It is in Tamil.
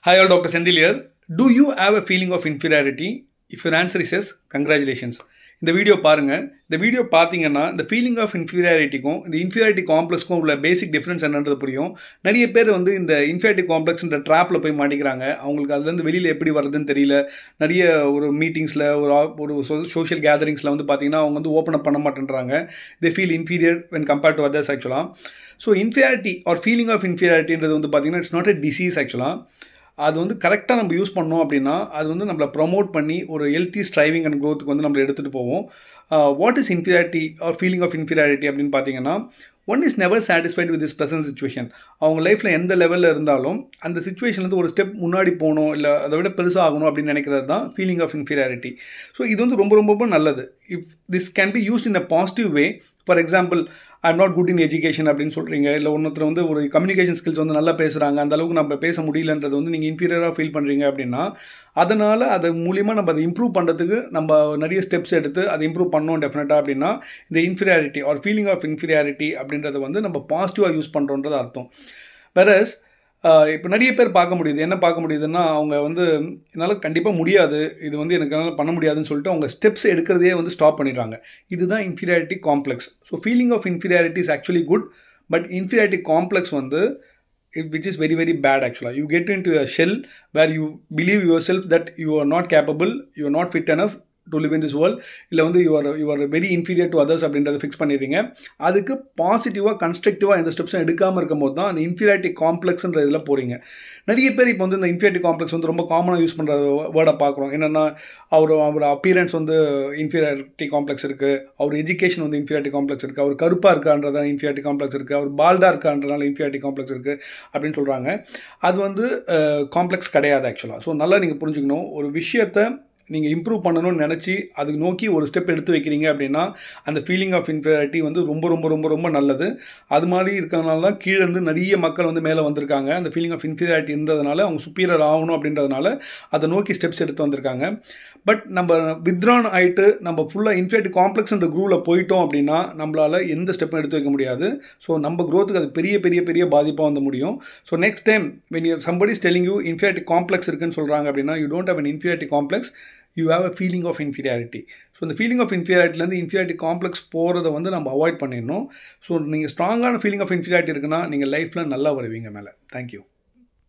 Hi, all. Dr. Sendil here. Do you have a feeling of inferiority? If your answer is yes, congratulations. இந்த வீடியோ பாருங்கள். இந்த வீடியோ பார்த்தீங்கன்னா இந்த ஃபீலிங் ஆஃப் இன்ஃபீரியாரிட்டிக்கும் இந்த இன்ஃபீரியாரிட்டி காம்ப்ளெக்ஸ்க்கும் உள்ள பேசிக் டிஃப்ரென்ஸ் என்னன்றது புரியும். நிறைய பேர் வந்து இந்த இன்ஃபீரியாரிட்டி காம்ப்ளெக்ஸ்ன்ற ட்ராப்பில் போய் மாட்டிக்கிறாங்க. அவங்களுக்கு அதுலேருந்து வெளியில் எப்படி வருதுன்னு தெரியல. நிறைய ஒரு மீட்டிங்ஸில் ஒரு சோஷியல் கேதரிங்ஸில் வந்து பார்த்தீங்கன்னா அவங்க வந்து ஓப்பன் அப் பண்ண மாட்டேன்றாங்க. They feel inferior when compared to others ஆக்சுவலாக. So inferiority or feeling of இன்ஃபீரியாரிட்டின்றது வந்து பார்த்தீங்கன்னா இட்ஸ் நாட் எ டிசீஸ் ஆக்சுவலாக. அது வந்து கரெக்டாக நம்ம யூஸ் பண்ணோம் அப்படின்னா அது வந்து நம்மளை ப்ரமோட் பண்ணி ஒரு ஹெல்த்தி ஸ்ட்ரைவிங் அண்ட் க்ரோத்துக்கு வந்து நம்மளை எடுத்துகிட்டு போவோம். What is inferiority or feeling of inferiority அப்படின்னு பார்த்தீங்கன்னா, one is never satisfied with this present situation. அவங்க லைஃப்பில் எந்த லெவலில் இருந்தாலும் அந்த சுச்சுவேஷன்லேருந்து ஒரு ஸ்டெப் முன்னாடி போகணும், இல்லை அதை விட பெருசாக ஆகணும் அப்படின்னு நினைக்கிறது தான் ஃபீலிங் ஆஃப் இன்ஃபீரியாரிட்டி. ஸோ இது வந்து ரொம்ப ரொம்ப நல்லது. If this can be used in a positive way. For example, I'm not good in education அப்படின்னு சொல்கிறீங்க, இல்லை ஒருத்தர் வந்து ஒரு கம்யூனிகேஷன் ஸ்கில்ஸ் வந்து நல்லா பேசுகிறாங்க, அந்த அளவுக்கு நம்ம பேச முடியலன்றது வந்து நீங்கள் இன்ஃபீரியராக ஃபீல் பண்ணுறீங்க அப்படின்னா, அதனால் அது மூலிமா நம்ம அதை இம்ப்ரூவ் பண்ணுறதுக்கு நம்ம நிறைய ஸ்டெப்ஸ் எடுத்து அதை இம்ப்ரூவ் பண்ணோம் டெஃபினட்டாக அப்படின்னா, இந்த inferiority or feeling of inferiority அப்படின்றத வந்து நம்ம பாசிட்டிவாக யூஸ் பண்ணுறோன்றது அர்த்தம். வேறஸ் இப்போ நிறைய பேர் பார்க்க முடியுது. என்ன பார்க்க முடியுதுன்னா, அவங்க வந்து என்னால் கண்டிப்பாக முடியாது, இது வந்து எனக்கு என்னால் பண்ண முடியாதுன்னு சொல்லிட்டு அவங்க ஸ்டெப்ஸ் எடுக்கிறதையே வந்து ஸ்டாப் பண்ணிடுறாங்க. இதுதான் inferiority complex. So feeling of inferiority is actually good, but inferiority complex வந்து which is very bad actually. You get into a shell where you believe yourself that you are not capable, you are not fit enough to live in this world, இல்லை வந்து you are very inferior to others அப்படின்றத ஃபிக்ஸ் பண்ணிடுறீங்க. அதுக்கு பாசிட்டிவாக கன்ஸ்ட்ரக்டிவாக எந்த ஸ்டெப்ஸும் எடுக்காமல் இருக்கும் போது தான் அந்த இன்ஃபீரியாரிட்டி காம்ப்ளெக்ஸ்ன்ற இதில் போகிறீங்க. நிறைய பேர் இப்போ வந்து இந்த இன்ஃபீரியாரிட்டி காம்ப்ளெக்ஸ் வந்து ரொம்ப காமனாக யூஸ் பண்ணுற வேர்டை பார்க்குறோம். என்னென்னா, அவர் அப்பியரன்ஸ் வந்து இன்ஃபீரியாரிட்டி காம்ப்ளெக்ஸ் இருக்குது, அவர் எஜுகேஷன் வந்து இன்ஃபீரியாரிட்டி காம்ப்ளெக்ஸ் இருக்குது, அவர் கருப்பாக இருக்கான்றதான் இன்ஃபீரியாரிட்டி காம்ப்ளெக்ஸ் இருக்குது, அவர் பால்டாக இருக்கான்றனால இன்ஃபீரியாரிட்டி காம்ப்ளெக்ஸ் இருக்குது அப்படின்னு சொல்கிறாங்க. அது வந்து காம்ப்ளெக்ஸ் கிடையாது ஆக்சுவலாக. ஸோ நல்லா நீங்கள் புரிஞ்சுக்கணும், ஒரு விஷயத்தை நீங்கள் இம்ப்ரூவ் பண்ணணும்னு நினச்சி அதுக்கு நோக்கி ஒரு ஸ்டெப் எடுத்து வைக்கிறீங்க அப்படின்னா அந்த ஃபீலிங் ஆஃப் இன்ஃபீரியாரிட்டி வந்து ரொம்ப ரொம்ப ரொம்ப ரொம்ப நல்லது. அது மாதிரி இருக்கிறதுனால தான் கீழேருந்து நிறைய மக்கள் வந்து மேலே வந்திருக்காங்க. அந்த ஃபீலிங் ஆஃப் இன்ஃபீரியாரிட்டி இருந்ததுனால அவங்க சுப்பீரியர் ஆகணும் அப்படின்றதுனால அதை நோக்கி ஸ்டெப்ஸ் எடுத்து வந்திருக்காங்க. பட் நம்ம வித்ரான் ஆகிட்டு நம்ம ஃபுல்லாக இன்ஃபீரியாரிட்டி காம்ப்ளெக்ஸ்ன்ற குரூவில் போயிட்டோம் அப்படின்னா நம்மளால் எந்த ஸ்டெப்பும் எடுத்து வைக்க முடியாது. ஸோ நம்ம க்ரோத்துக்கு அது பெரிய பெரிய பெரிய பாதிப்பாக வந்து முடியும். So next time when you somebody is telling you inferiority complex இருக்குன்னு சொல்கிறாங்க அப்படின்னா, you don't have an inferiority complex, you have a feeling of inferiority. So இந்த ஃபீலிங் ஆஃப் இன்ஃபீரியாரிட்டிலேருந்து இன்ஃபீரியாரிட்டி காம்ப்ளெக்ஸ் போகிறத வந்து நம்ம அவாய்ட் பண்ணிடணும். ஸோ நீங்கள் ஸ்ட்ராங்கான ஃபீலிங் ஆஃப் இன்ஃபீரியாரிட்டி இருக்குன்னா நீங்கள் லைஃப்பில் நல்லா வருவீங்க மேலே. தேங்க்யூ.